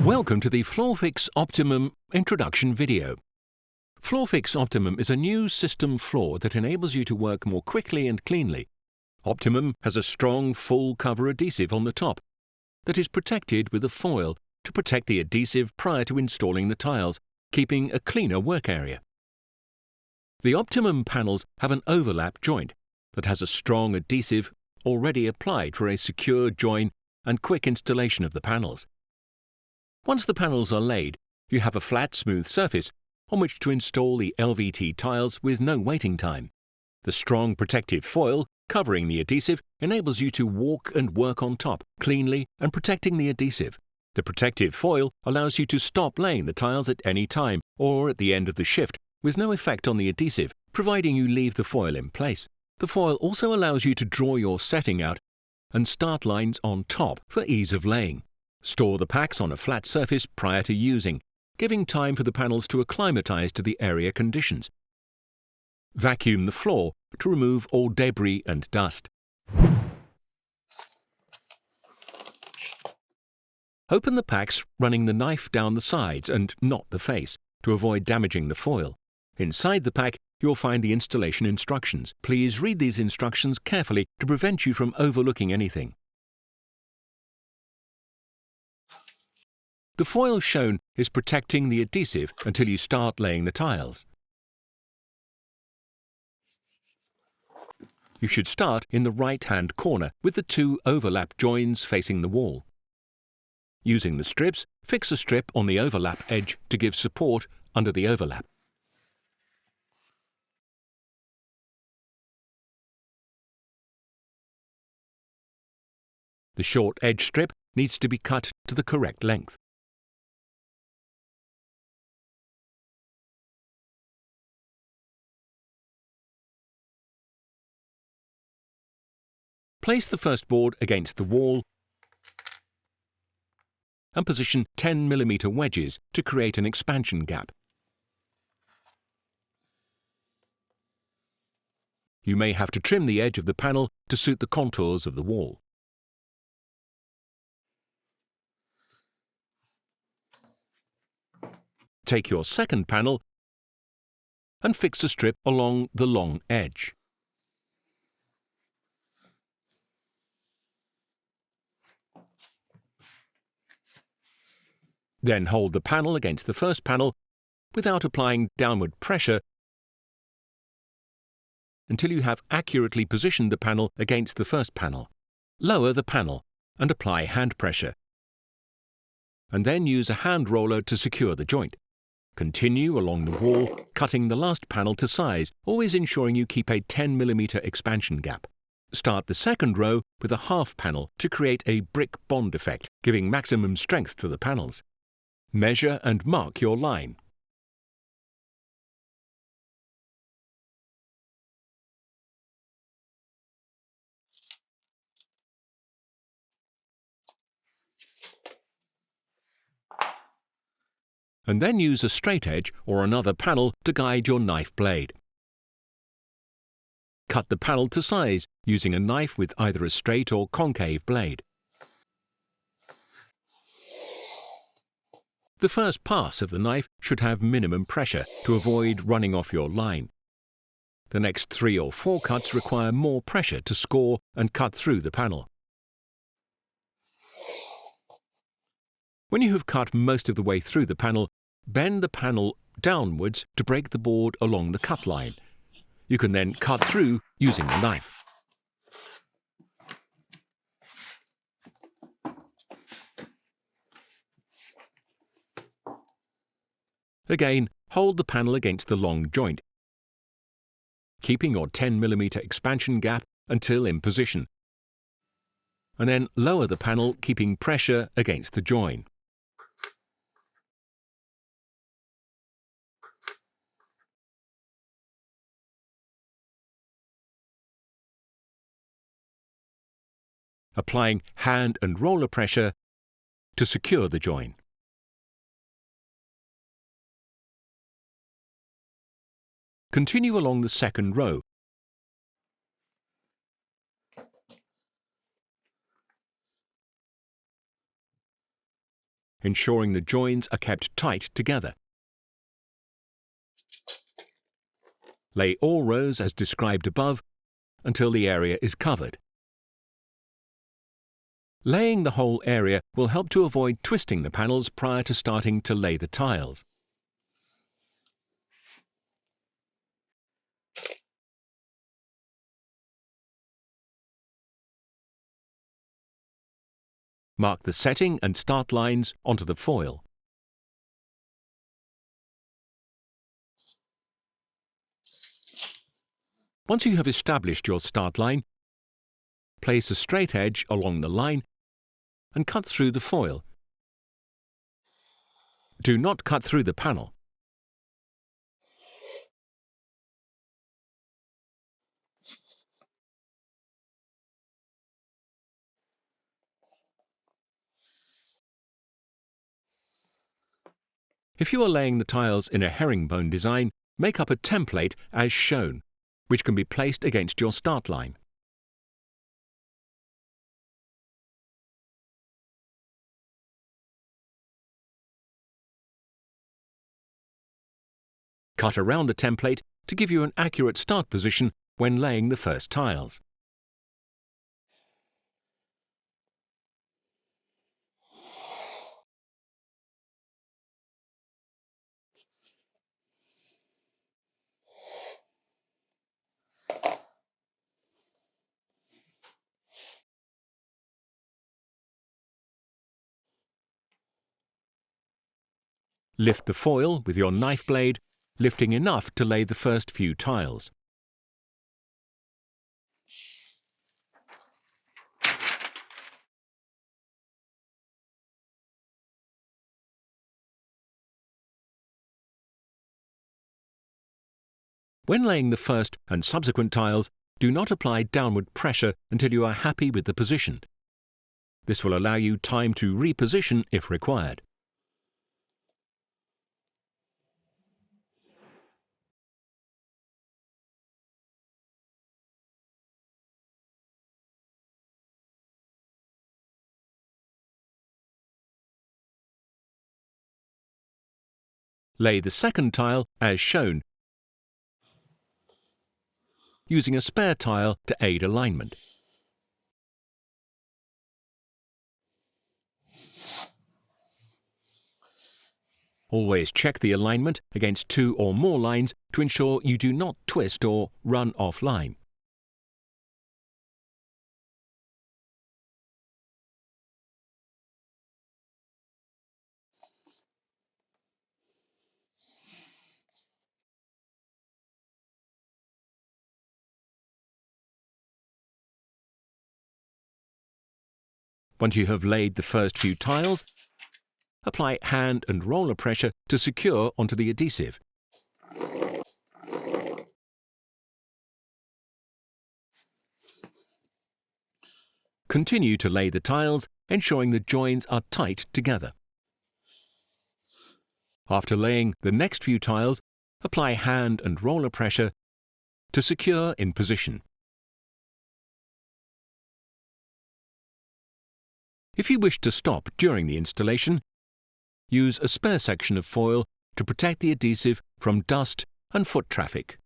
Welcome to the Floorfixx Optimum introduction video. Floorfixx Optimum is a new system floor that enables you to work more quickly and cleanly. Optimum has a strong full cover adhesive on the top that is protected with a foil to protect the adhesive prior to installing the tiles, keeping a cleaner work area. The Optimum panels have an overlap joint that has a strong adhesive already applied for a secure join and quick installation of the panels. Once the panels are laid, you have a flat, smooth surface on which to install the LVT tiles with no waiting time. The strong protective foil covering the adhesive enables you to walk and work on top, cleanly and protecting the adhesive. The protective foil allows you to stop laying the tiles at any time or at the end of the shift with no effect on the adhesive, providing you leave the foil in place. The foil also allows you to draw your setting out and start lines on top for ease of laying. Store the packs on a flat surface prior to using, giving time for the panels to acclimatize to the area conditions. Vacuum the floor to remove all debris and dust. Open the packs running the knife down the sides and not the face to avoid damaging the foil. Inside the pack, you'll find the installation instructions. Please read these instructions carefully to prevent you from overlooking anything. The foil shown is protecting the adhesive until you start laying the tiles. You should start in the right-hand corner with the two overlap joins facing the wall. Using the strips, fix a strip on the overlap edge to give support under the overlap. The short edge strip needs to be cut to the correct length. Place the first board against the wall and position 10mm wedges to create an expansion gap. You may have to trim the edge of the panel to suit the contours of the wall. Take your second panel and fix a strip along the long edge. Then hold the panel against the first panel without applying downward pressure until you have accurately positioned the panel against the first panel. Lower the panel and apply hand pressure, and then use a hand roller to secure the joint. Continue along the wall, cutting the last panel to size, always ensuring you keep a 10mm expansion gap. Start the second row with a half panel to create a brick bond effect, giving maximum strength to the panels. Measure and mark your line. And then use a straight edge or another panel to guide your knife blade. Cut the panel to size using a knife with either a straight or concave blade. The first pass of the knife should have minimum pressure to avoid running off your line. The next 3 or 4 cuts require more pressure to score and cut through the panel. When you have cut most of the way through the panel, bend the panel downwards to break the board along the cut line. You can then cut through using the knife. Again, hold the panel against the long joint, keeping your 10mm expansion gap until in position, and then lower the panel, keeping pressure against the join. Applying hand and roller pressure to secure the join. Continue along the second row. ensuring the joins are kept tight together. Lay all rows as described above until the area is covered. Laying the whole area will help to avoid twisting the panels prior to starting to lay the tiles. Mark the setting and start lines onto the foil. Once you have established your start line, place a straight edge along the line and cut through the foil. Do not cut through the panel. If you are laying the tiles in a herringbone design, make up a template as shown, which can be placed against your start line. Cut around the template to give you an accurate start position when laying the first tiles. Lift the foil with your knife blade, lifting enough to lay the first few tiles. When laying the first and subsequent tiles, do not apply downward pressure until you are happy with the position. This will allow you time to reposition if required. Lay the second tile as shown, using a spare tile to aid alignment. Always check the alignment against 2 or more lines to ensure you do not twist or run offline. Once you have laid the first few tiles, apply hand and roller pressure to secure onto the adhesive. Continue to lay the tiles, ensuring the joins are tight together. After laying the next few tiles, apply hand and roller pressure to secure in position. If you wish to stop during the installation, use a spare section of foil to protect the adhesive from dust and foot traffic.